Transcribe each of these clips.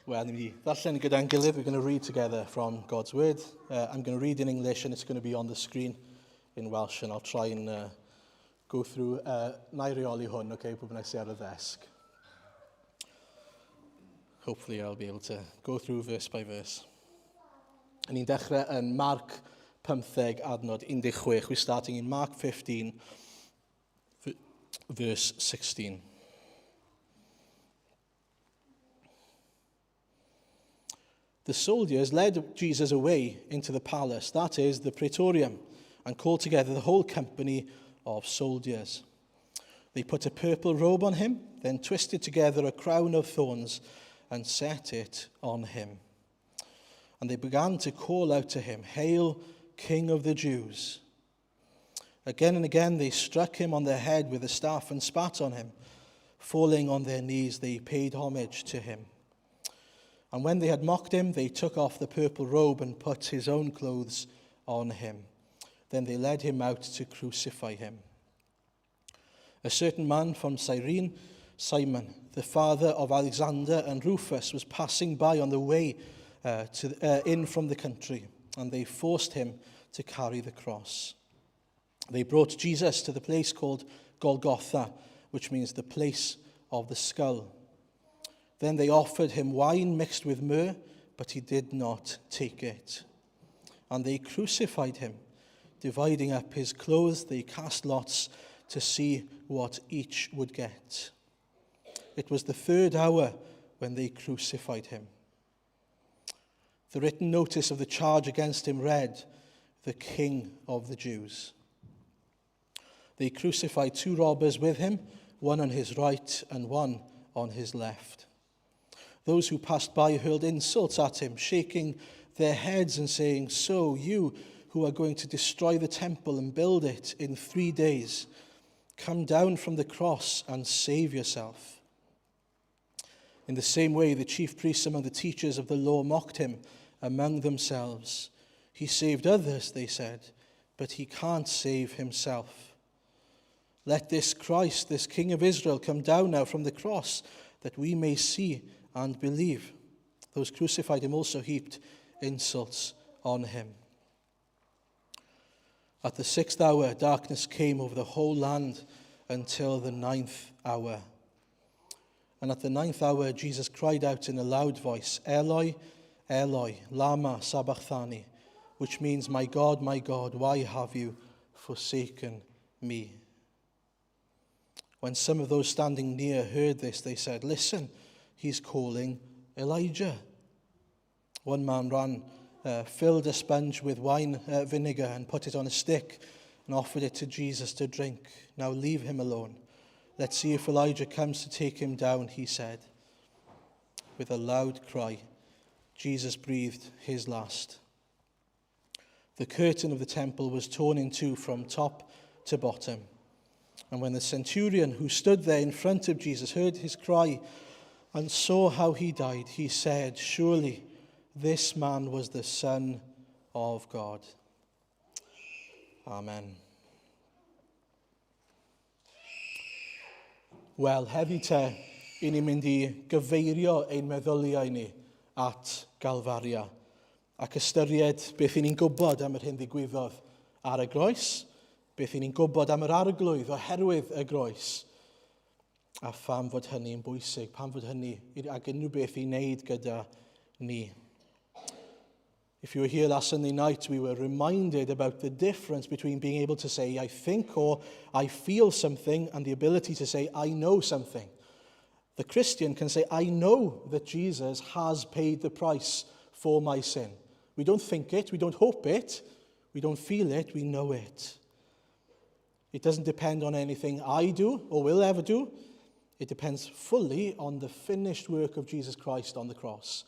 Well, ddarllen gyda'n gilydd. We're going to read together from God's Word. I'm going to read in English and it's going to be on the screen in Welsh, and I'll try and go through na I reoli hwn, okay, pwy bynnag sydd ar y ddesg. Hopefully I'll be able to go through verse by verse. And ni'n dechrau yn Mark 15 adnod 16. We're starting in Mark 15, verse 16. The soldiers led Jesus away into the palace, that is, the praetorium, and called together the whole company of soldiers. They put a purple robe on him, then twisted together a crown of thorns and set it on him. And they began to call out to him, "Hail, King of the Jews!" Again and again they struck him on the head with a staff and spat on him. Falling on their knees, they paid homage to him. And when they had mocked him, they took off the purple robe and put his own clothes on him. Then they led him out to crucify him. A certain man from Cyrene, Simon, the father of Alexander and Rufus, was passing by on the way in from the country, and they forced him to carry the cross. They brought Jesus to the place called Golgotha, which means the place of the skull. Then they offered him wine mixed with myrrh, but he did not take it. And they crucified him. Dividing up his clothes, they cast lots to see what each would get. It was the 3rd hour when they crucified him. The written notice of the charge against him read, "The King of the Jews." They crucified 2 robbers with him, one on his right and one on his left. Those who passed by hurled insults at him, shaking their heads and saying, "So you who are going to destroy the temple and build it in 3 days, come down from the cross and save yourself." In the same way, the chief priests among the teachers of the law mocked him among themselves. "He saved others," they said, "but he can't save himself. Let this Christ, this King of Israel, come down now from the cross, that we may see and believe." Those crucified him also heaped insults on him. At the 6th hour, darkness came over the whole land until the 9th hour. And at the 9th hour, Jesus cried out in a loud voice, "Eloi, Eloi, lama sabachthani," which means, my God, why have you forsaken me?" When some of those standing near heard this, they said, "Listen, he's calling Elijah." One man filled a sponge with wine vinegar and put it on a stick and offered it to Jesus to drink. "Now leave him alone. Let's see if Elijah comes to take him down," he said. With a loud cry, Jesus breathed his last. The curtain of the temple was torn in two from top to bottom. And when the centurion who stood there in front of Jesus heard his cry and saw how he died, he said, "Surely this man was the Son of God." Amen. Wel, heddi te, i ni'n mynd i gyfeirio ein meddyliau ni at Galfaria ac ystyried beth i ni'n gwybod am yr hyn ddigwyddodd ar y groes, beth i ni'n gwybod am yr arglwydd oherwydd y groes, a pham fod hynny'n bwysig, pam fod hynny ac unrhyw beth i wneud gyda ni. If you were here last Sunday night, we were reminded about the difference between being able to say, "I think" or "I feel something," and the ability to say, "I know something." The Christian can say, "I know that Jesus has paid the price for my sin." We don't think it, we don't hope it, we don't feel it, we know it. It doesn't depend on anything I do or will ever do. It depends fully on the finished work of Jesus Christ on the cross.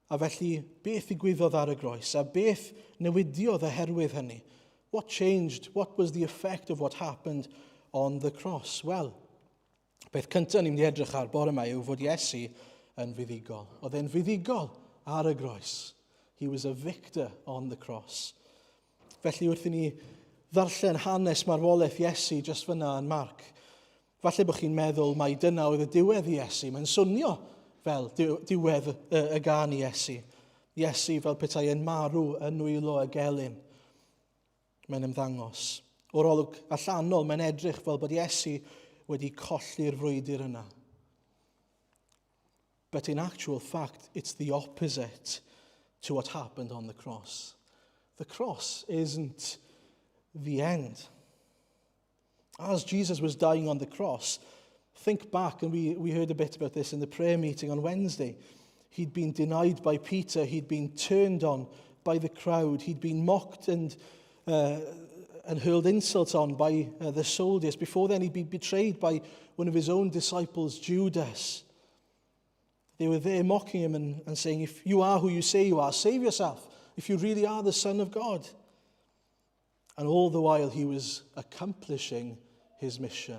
A felly, beth ddigwyddodd ar y groes? A beth newidiodd oherwydd hynny? What changed? What was the effect of what happened on the cross? Wel, beth cyntaf ni'n mynd i edrych ar bore yma yw fod Iesu yn fuddigol. Oedd e'n fuddigol ar y groes. He was a victor on the cross. Felly wrth i ni ddarllen hanes marwolaeth Iesu just fyna yn Marc, falle bod chi'n meddwl mai dyna oedd y diwedd Iesu. Mae'n swnio fel diwedd y gan Iesu. Iesu fel petai yn marw yn nwylo y gelyn. Mae'n ymddangos. O'r olwg allanol, mae'n edrych fel bod Iesu wedi colli'r frwydr yna. But in actual fact, it's the opposite to what happened on the cross. The cross isn't the end. As Jesus was dying on the cross, think back, and we heard a bit about this in the prayer meeting on Wednesday. He'd been denied by Peter. He'd been turned on by the crowd. He'd been mocked and hurled insults on by the soldiers. Before then, he'd been betrayed by one of his own disciples, Judas. They were there mocking him and saying, if you are who you say you are, save yourself. If you really are the Son of God. And all the while, he was accomplishing his mission.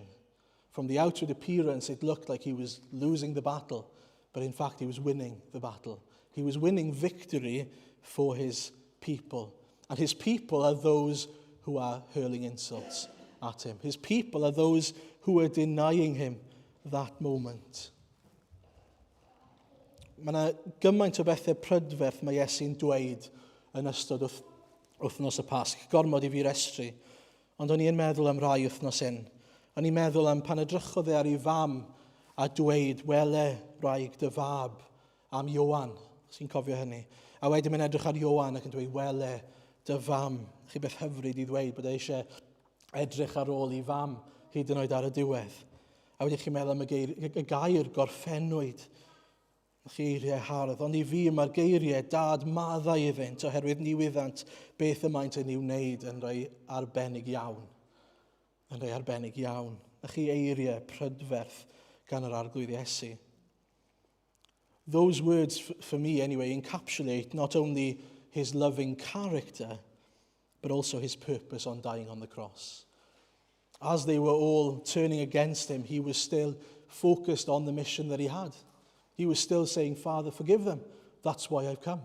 From the outward appearance, it looked like he was losing the battle, but in fact, he was winning the battle. He was winning victory for his people. And his people are those who are hurling insults at him. His people are those who are denying him that moment. Mae yna gymaint o bethau prydferth mae Iesu'n dweud yn ystod wythnos y Pasg. Gormod i fi restru. Ond o'n i'n meddwl am rai wythnos hyn. O'n i'n meddwl am pan edrychodd e ar ei fam a dweud, wele wraig dy fab am Ioan. Sy'n cofio hynny. A wedyn mae'n edrych ar Ioan ac yn dweud, wele dy fam. Chi beth hyfryd i ddweud bod e eisiau edrych ar ôl ei fam hyd yn oed ar y diwedd. A wedyn chi'n meddwl am y gair gorffennwyd. Chi eiriau hardd, ond i fi mae'r geiriau dad maddau iddynt oherwydd ni wyddant beth y maent yn i'w wneud yn rhoi arbennig iawn. Yn rhoi arbennig iawn. A chi eiriau prydferth gan yr arglwydd Iesu. Those words, for me anyway, encapsulate not only his loving character, but also his purpose on dying on the cross. As they were all turning against him, he was still focused on the mission that he had. He was still saying, Father, forgive them. That's why I've come.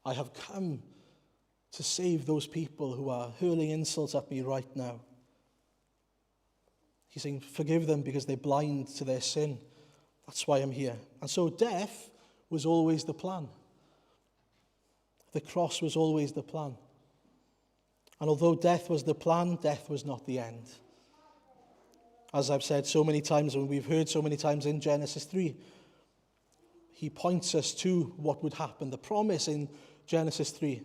I have come to save those people who are hurling insults at me right now. He's saying, forgive them because they're blind to their sin. That's why I'm here. And so death was always the plan. The cross was always the plan. And although death was the plan, death was not the end. As I've said so many times, and we've heard so many times in Genesis 3, he points us to what would happen. The promise in Genesis 3,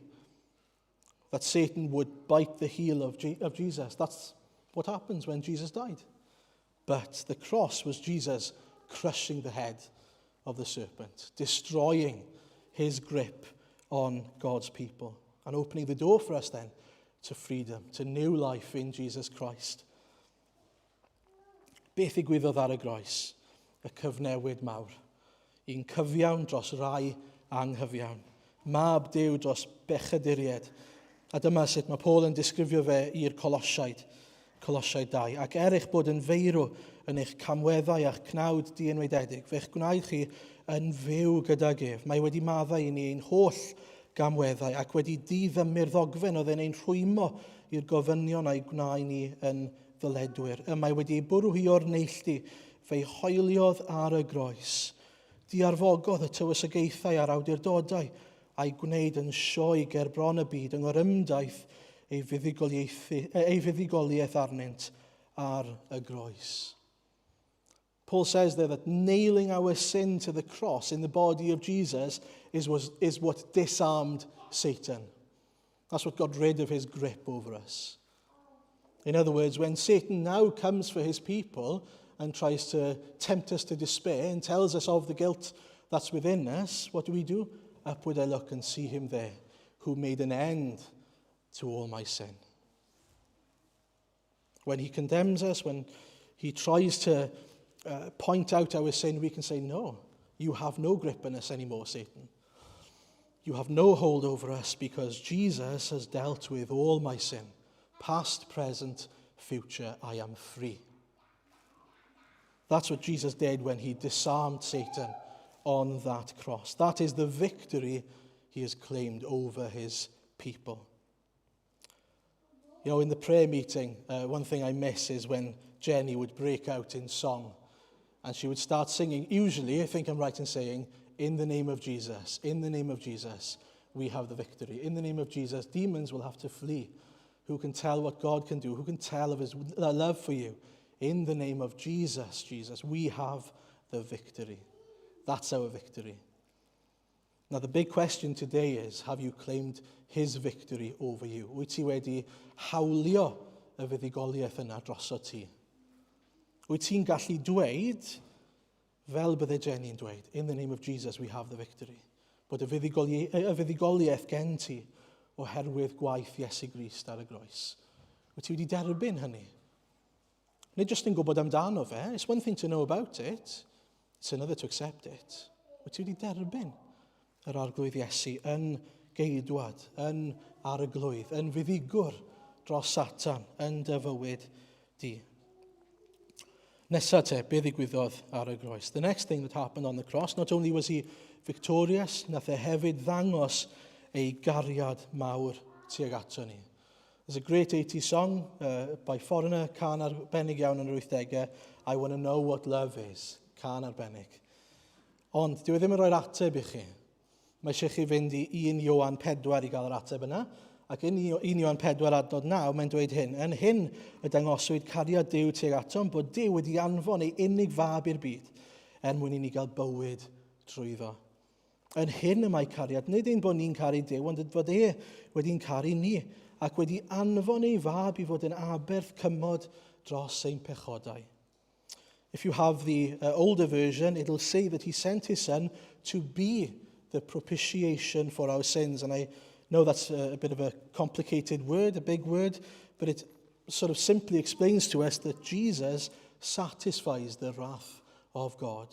that Satan would bite the heel of Jesus. That's what happens when Jesus died. But the cross was Jesus crushing the head of the serpent, destroying his grip on God's people, and opening the door for us then to freedom, to new life in Jesus Christ. Beth ddigwyddodd ar y groes? Y cyfnewid mawr. Un cyfiawn dros rai anghyfiawn. Mab Duw dros bechaduriaid. A dyma sut mae Paul yn disgrifio fe i'r Colosiaid 2. Ac eich bod yn feirw yn eich camweddau a'ch cnawd dienwydedig, fe'ch gwnaed chi yn fyw gyda gef. Mae wedi maddau i ni ein holl gamweddau ac wedi diddymu'r ddogfen oedd e'n ein rhwymo i'r gofynion a'i gwnaen ni yn ddyledwyr. Mae wedi bwrw hi o'r neilltu fe'i hoeliodd ar y groes. Diarfogodd y tywysogaethau a'r awdurdodau a'i gwneud yn sioe ger bron y byd yng ngorymdaeth ei fuddugoliaeth arnynt ar y groes. Paul says there that nailing our sin to the cross in the body of Jesus is what disarmed Satan. That's what got rid of his grip over us. In other words, when Satan now comes for his people and tries to tempt us to despair and tells us of the guilt that's within us, what do? Upward I look and see him there, who made an end to all my sin. When he condemns us, when he tries to point out our sin, we can say, no, you have no grip on us anymore, Satan. You have no hold over us because Jesus has dealt with all my sin. Past, present, future, I am free. That's what Jesus did when he disarmed Satan on that cross. That is the victory he has claimed over his people. You know, in the prayer meeting, one thing I miss is when Jenny would break out in song And she would start singing, usually, I think I'm right in saying, in the name of Jesus, we have the victory. In the name of Jesus, demons will have to flee. Who can tell what God can do? Who can tell of his love for you? In the name of Jesus, we have the victory. That's our victory. Now, the big question today is, have you claimed his victory over you? Wyt ti wedi hawlio y fuddugoliaeth yna drosod ti? Wyt ti'n gallu dweud, fel bydde Jenny'n dweud, in the name of Jesus, we have the victory. Bod y fuddugoliaeth gen ti oherwydd gwaith Iesu Grist ar y groes. Wyt ti wedi derbyn hynny? Nid jyst yn gwybod amdano fe. It's one thing to know about it. It's another to accept it. Wyt ti wedi derbyn yr arglwydd Iesu yn geidwad, yn arglwydd, yn fuddigwr dros Satan, yn dy fywyd di. Nesa te, be ddigwyddodd ar y groes? The next thing that happened on the cross, not only was he victorious, nath e hefyd ddangos ei gariad mawr tuag ato ni. There's a great 80s song by Foreigner, can arbennig iawn yn yr 80au, I want to know what love is, can arbennig. Ond, dwi ddim yn rhoi'r ateb i chi. Mae eisiau chi fynd i 1 Ioan 4 i gael yr ateb yna. Ac yn 1 Ioan 4:9, mae'n dweud hyn. Yn hyn y dangoswyd cariad Duw tuag atom bod Duw wedi anfon ei unig fab i'r byd mwyn i ni gael bywyd trwyddo. Yn hyn y mae cariad, nid ein bod ni'n caru Duw, ond fod wedi'n caru ni ac wedi anfon ei fab i fod yn aberth cymod dros ein pechodau. If you have the older version, it'll say that he sent his son to be the propitiation for our sins. And I know that's a bit of a complicated word, a big word, but it sort of simply explains to us that Jesus satisfies the wrath of God,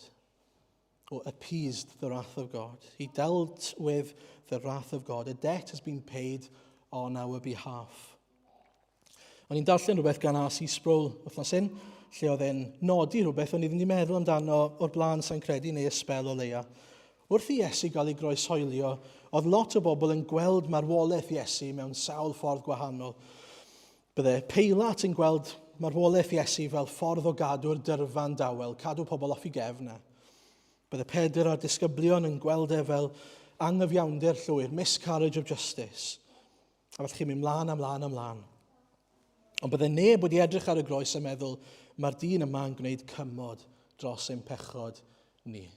or appeased the wrath of God. He dealt with the wrath of God. A debt has been paid on our behalf. O'n i'n darllen rhywbeth gan R.C. Sproul wythnos hyn, lle oedd e'n nodi rhywbeth o'n i ddim wedi meddwl amdano o'r blaen sa'n credu neu ysbel o leia. Wrth i Iesu gael ei groeshoelio, oedd lot o bobl yn gweld marwolaeth Iesu mewn sawl ffordd gwahanol. Bydde Peilat yn gweld marwolaeth Iesu fel ffordd o gadw'r dyrfan dawel, cadw pobl off i gefna. Bydde Pedr a'r disgyblion yn gweld e fel anghyfiawnder llwyr, miscarriage of justice. A fath chi'n mynd mlaen. Ond bydde neb wedi edrych ar y groes a meddwl, mae'r dyn yma yn gwneud cymod dros ein pechod ni.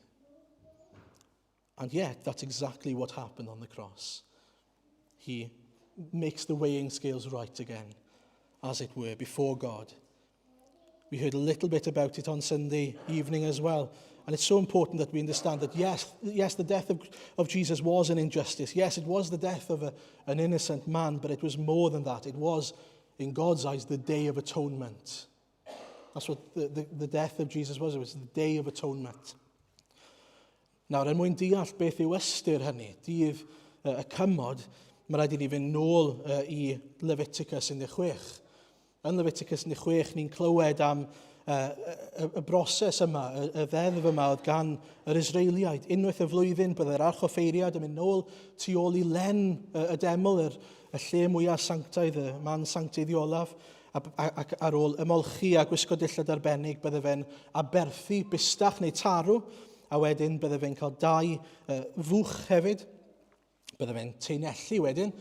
And yet, that's exactly what happened on the cross. He makes the weighing scales right again, as it were, before God. We heard a little bit about it on Sunday evening as well. And it's so important that we understand that, yes, the death of Jesus was an injustice. Yes, it was the death of an innocent man, but it was more than that. It was, in God's eyes, the Day of Atonement. That's what the death of Jesus was. It was the Day of Atonement. Nawr, mwyn deall beth yw ystyr hynny, dydd y cymod, mae rhaid i ni fynd nôl i Leviticus 16. Yn Leviticus 16, ni'n clywed am y broses yma, y ddeddf yma oedd gan yr Israeliaid. Unwaith y flwyddyn, byddai'r arch offeiriad yn mynd nôl tu ôl i len y deml, y lle mwyaf sanctaidd, y man sanctaidd i olaf, ac ar ôl ymolchi a gwisgo dillad arbennig, bydde fe'n aberthu bystach neu tarw, a wedyn bydde fe'n cael 2 fwch hefyd. Bydde fe'n teinellu wedyn,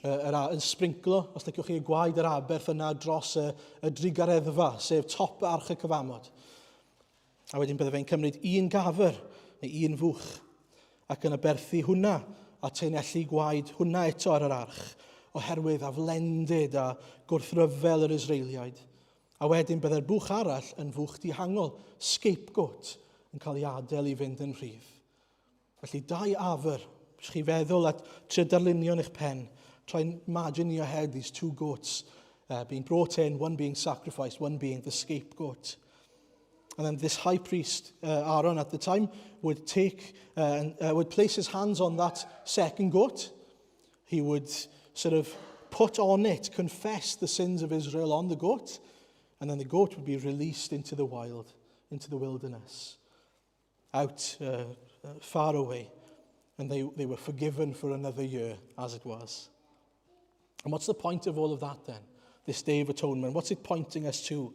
yn sprinclo, os liciwch chi gwaed yr aberth yna dros y drigareddfa, sef top arch y cyfamod. A wedyn bydde fe'n cymryd 1 gafr, neu 1 fwch, ac yn aberthu hwnna, a teinellu gwaed hwnna eto ar yr arch, oherwydd aflendid a gwrthryfel yr Israeliaid. A wedyn bydde'r bwch arall yn fwch dihangol, scapegoat, yn cael ei adael i fynd yn rhydd. Felly 2 afr, ych chi feddwl at trio darlunio yn eich pen, try and imagine in your head these 2 goats being brought in, one being sacrificed, one being the scapegoat. And then this high priest, Aaron at the time, would would place his hands on that second goat. He would sort of put on it, confess the sins of Israel on the goat, and then the goat would be released into the wild, into the wilderness, out far away, and they were forgiven for another year, as it was. And what's the point of all of that then? This Day of Atonement, what's it pointing us to?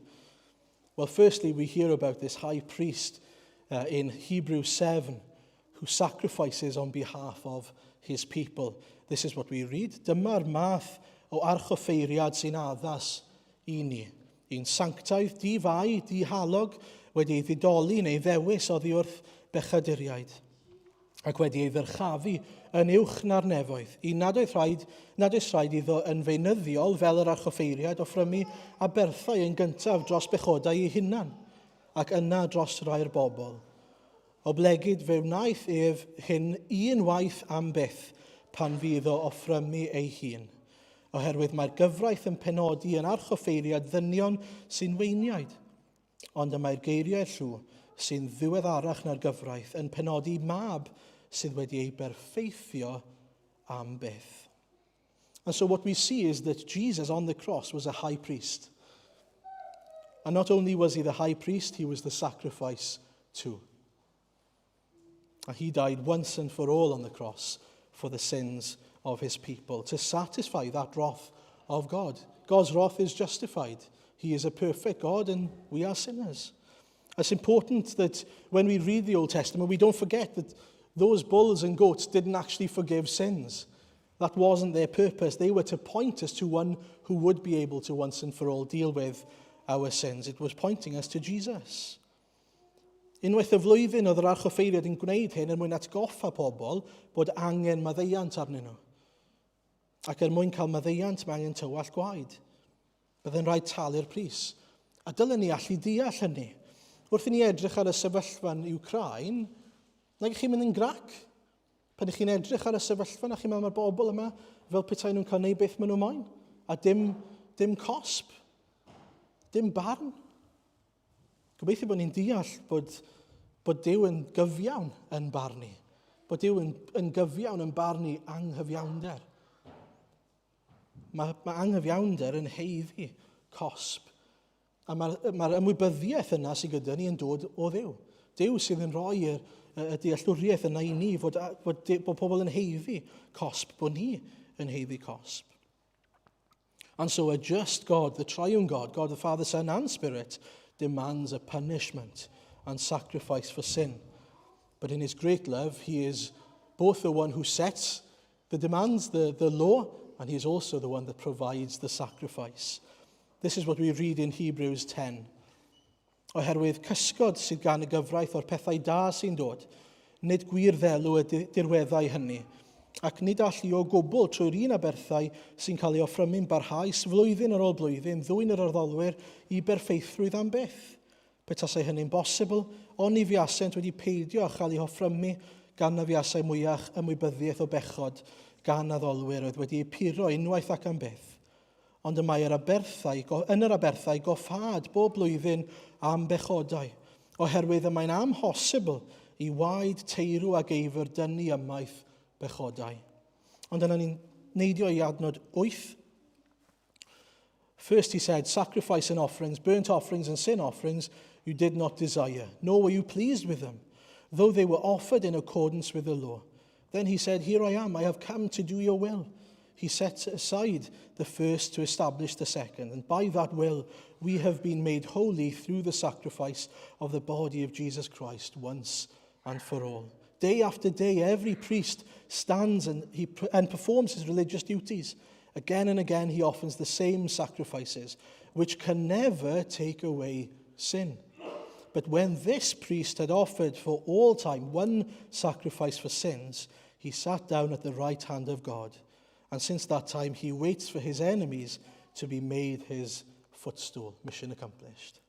Well, firstly, we hear about this high priest in Hebrews 7 who sacrifices on behalf of his people. This is what we read. Dyma'r math o archoffeiriad sy'n addas I ni. Un sanctaidd di-fai, di-halog wedi ei ddidoli neu ddewis oddi wrth bechaduriaid, ac wedi ei ddyrchafu yn uwch na'r nefoedd, I nad oes rhaid iddo yn feunyddiol fel yr archoffeiriad offrymu a berthau yn gyntaf dros bechodau ei hunan, ac yna dros rhai'r bobl. Oblegid fe wnaeth ef hyn unwaith am byth pan fydd o offrymu ei hun, oherwydd mae'r gyfraith yn penodi yn archoffeiriad ddynion sy'n weiniaid, ond y mae'r geiriau llw sy'n ddiweddarach na'r gyfraith yn penodi mab sydd wedi ei berffeithio am byth. And so what we see is that Jesus on the cross was a high priest. And not only was he the high priest, he was the sacrifice too. And he died once and for all on the cross for the sins of his people, to satisfy that wrath of God. God's wrath is justified. He is a perfect God and we are sinners. It's important that when we read the Old Testament, we don't forget that those bulls and goats didn't actually forgive sins. That wasn't their purpose. They were to point us to one who would be able to once and for all deal with our sins. It was pointing us to Jesus. Unwaith y flwyddyn oedd yr archoffeiriad yn gwneud hyn er mwyn atgoffa pobl bod angen maddeiant arnyn nhw. Ac er mwyn cael maddeiant mae angen tywall gwaed. Byddai'n rhaid talu'r pris. A dylen ni allu deall hynny. Wrth I ni edrych ar y sefyllfa'n Ukraine, nag chi'n mynd yn grac. Pan chi'n edrych ar y sefyllfa, na chi'n meddwl mae'r bobl yma fel petai nhw'n cael neud beth maen nhw moyn. A dim cosb. Dim barn. Gobeithio bod ni'n deall bod Dyw yn gyfiawn yn barnu. Bod Dyw yn gyfiawn yn barnu anghyfiawnder. Mae anghyfiawnder yn heiddi cosb. A mae'r ymwybyddiaeth yna sydd gyda ni yn dod o Dduw. Dyw sydd yn rhoi y dealltwriaeth yna I ni bod pobl yn heiddi cosb, bod ni yn heiddi cosb. And so a just God, the triune God, God the Father, Son and Spirit, demands a punishment and sacrifice for sin. But in his great love, he is both the one who sets the demands, the law, and he is also the one that provides the sacrifice. This is what we read in Hebrews 10. Oherwydd cysgod sydd gan y gyfraith o'r pethau da sy'n dod, nid gwir ddelw y dirweddau hynny, ac nid allu o gwbl trwy'r un aberthau sy'n cael ei offrymu'n barhaus flwyddyn ar ôl blwyddyn, ddwyn yr arddolwyr I berffeithrwydd am byth. Petasau hynny'n bosibl, ond I fiasent wedi peidio a chael ei hoffrymu gan y fiasau mwyach ymwybyddiaeth o bechod gan addolwyr oedd wedi ei puro unwaith ac am byth. Ond y mae yn yr aberthau goffad bob blwyddyn am bechodau, oherwydd y mae'n amhosibl I waed teirw ag eifr dynnu ymaith bechodau. Ond yna ni'n neidio I adnod 8. First he said, sacrifice and offerings, burnt offerings and sin offerings you did not desire, nor were you pleased with them, though they were offered in accordance with the law. Then he said, here I am, I have come to do your will. He set aside the first to establish the second, and by that will we have been made holy through the sacrifice of the body of Jesus Christ once and for all. Day after day, every priest stands and performs his religious duties. Again and again, he offers the same sacrifices, which can never take away sin. But when this priest had offered for all time one sacrifice for sins, he sat down at the right hand of God. And since that time, he waits for his enemies to be made his footstool. Mission accomplished.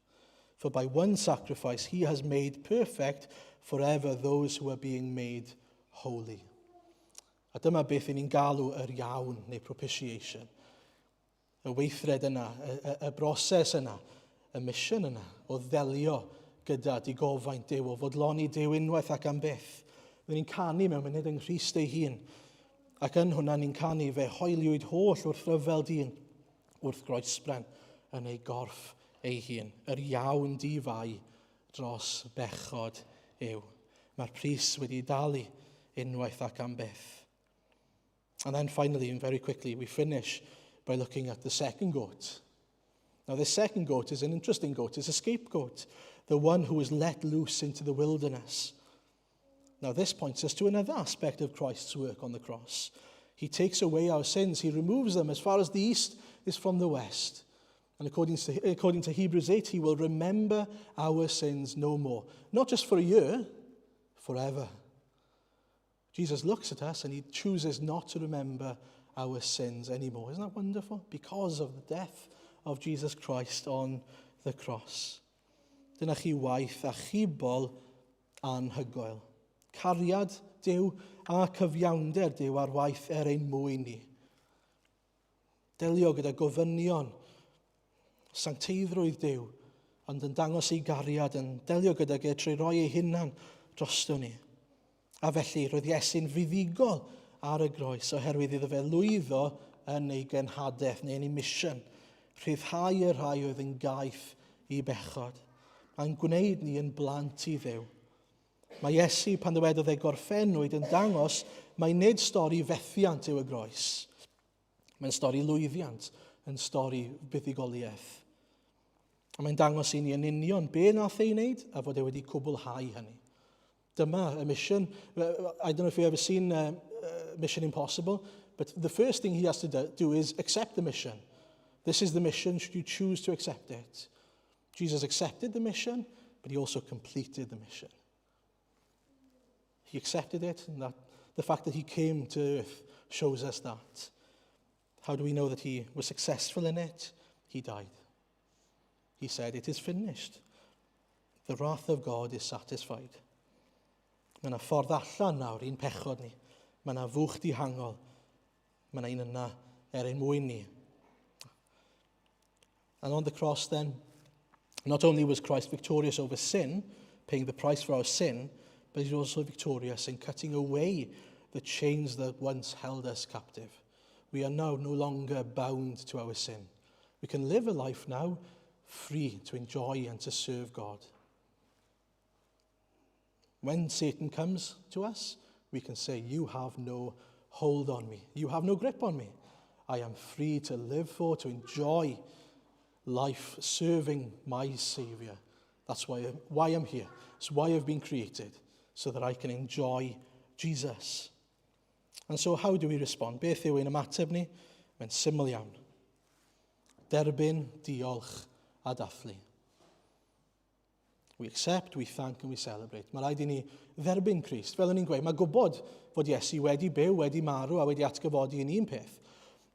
For by one sacrifice, he has made perfect forever those who are being made holy. A dyma beth ni'n galw yr iawn neu propitiation. Y weithred yna, y broses yna, y mission yna o ddelio gyda digofaint Dyw, o fodloni Dyw unwaith ac am byth. Ni'n canu mewn munud yng Nghrist ei hun. Ac yn hwnna ni'n canu fe hoeliwyd holl wrth ryfel dyn, wrth groesbren yn ei gorff ei hun. Yr iawn di-fai dros bechod yw. Mae'r pris wedi dalu unwaith ac am byth. And then finally, and very quickly, we finish by looking at the second goat. Now, this second goat is an interesting goat. It's a scapegoat, the one who was let loose into the wilderness. Now, this points us to another aspect of Christ's work on the cross. He takes away our sins. He removes them as far as the east is from the west. And according to Hebrews 8, he will remember our sins no more. Not just for a year, forever. Jesus looks at us and he chooses not to remember our sins anymore. Isn't that wonderful? Because of the death of Jesus Christ on the cross. Dyna chi waith achubol anhygoel. Cariad Duw a cyfiawnder Duw ar waith ein mwy ni. Delio gyda gofynion, sancteiddrwydd Duw, ond yn dangos ei gariad, yn delio gyda trwy roi ei hunan drosto ni. A felly roedd Iesu'n fuddigol ar y groes oherwydd iddo fe lwyddo yn ei genhadaeth neu yn ei mission. Rhyddhau y rhai oedd yn gaeth i bechod. A'n gwneud ni yn blant i Dduw. Mae Iesu, pan ddywedodd ei gorffennwyd, yn dangos mae nid stori fethiant yw y groes. Mae'n stori lwyddiant, yn stori buddigoliaeth. A mae'n dangos i ni yn union be nath ei wneud a fod e wedi cwblhau hynny. Dyma y mission. I don't know if you've ever seen Mission Impossible, but the first thing he has to do is accept the mission. This is the mission, should you choose to accept it. Jesus accepted the mission, but he also completed the mission. He accepted it, and that the fact that he came to earth shows us that. How do we know that he was successful in it? He died. He said, "It is finished. The wrath of God is satisfied." Mae yna ffordd allan nawr i'n pechod ni. Mae yna fwch dihangol. Mae yna un yna ein mwyn ni. And on the cross then, not only was Christ victorious over sin, paying the price for our sin, but he's also victorious in cutting away the chains that once held us captive. We are now no longer bound to our sin. We can live a life now free to enjoy and to serve God. When Satan comes to us, we can say, "You have no hold on me. You have no grip on me. I am free to live for, to enjoy life serving my Saviour. That's why I'm here. It's why I've been created, so that I can enjoy Jesus." And so how do we respond? Beth yw ein ymateb ni? Mae'n syml iawn. Derbyn, diolch a dathlu. We accept, we thank and we celebrate. Mae rhaid I ni dderbyn Crist. Fel o'n i'n gweud, mae gwybod fod Iesu wedi byw, wedi marw a wedi atgyfodi yn un peth.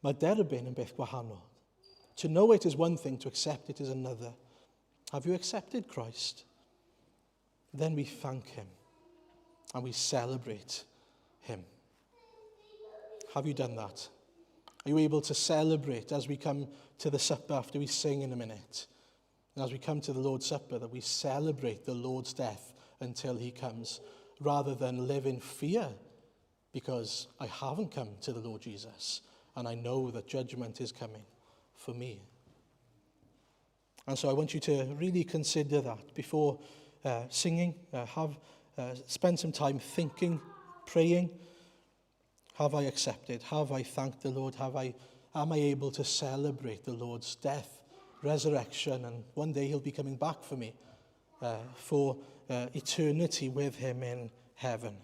Mae derbyn yn beth gwahanol. To know it is one thing, to accept it is another. Have you accepted Christ? Then we thank him and we celebrate him. Have you done that? Are you able to celebrate as we come to the supper after we sing in a minute? And as we come to the Lord's Supper, that we celebrate the Lord's death until he comes, rather than live in fear because I haven't come to the Lord Jesus and I know that judgment is coming for me. And so I want you to really consider that before singing. Spend some time thinking, praying. Have I accepted? Have I thanked the Lord? Am I able to celebrate the Lord's death, resurrection, and one day he'll be coming back for me for eternity with him in heaven?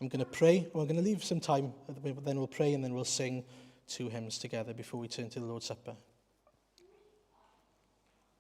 I'm going to pray. We're going to leave some time, then we'll pray and then we'll sing 2 hymns together before we turn to the Lord's Supper.